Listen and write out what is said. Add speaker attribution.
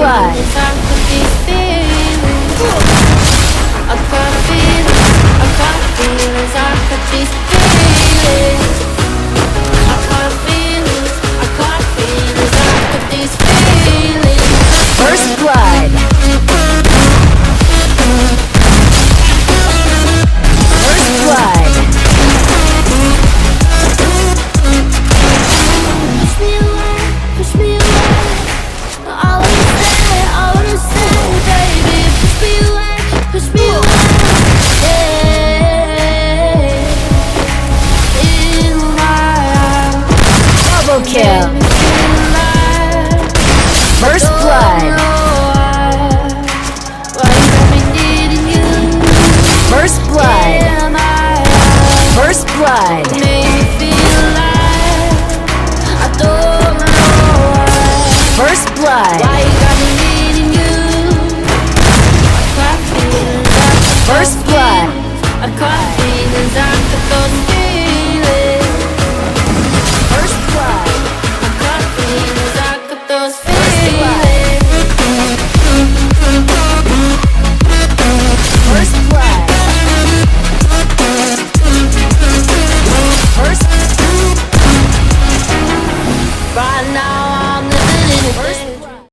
Speaker 1: blood. First blood. First blood.
Speaker 2: Push me away. I wanna say, baby, push me away, push me away. In my eyes,
Speaker 1: Double kill. First blood. First blood. First blood.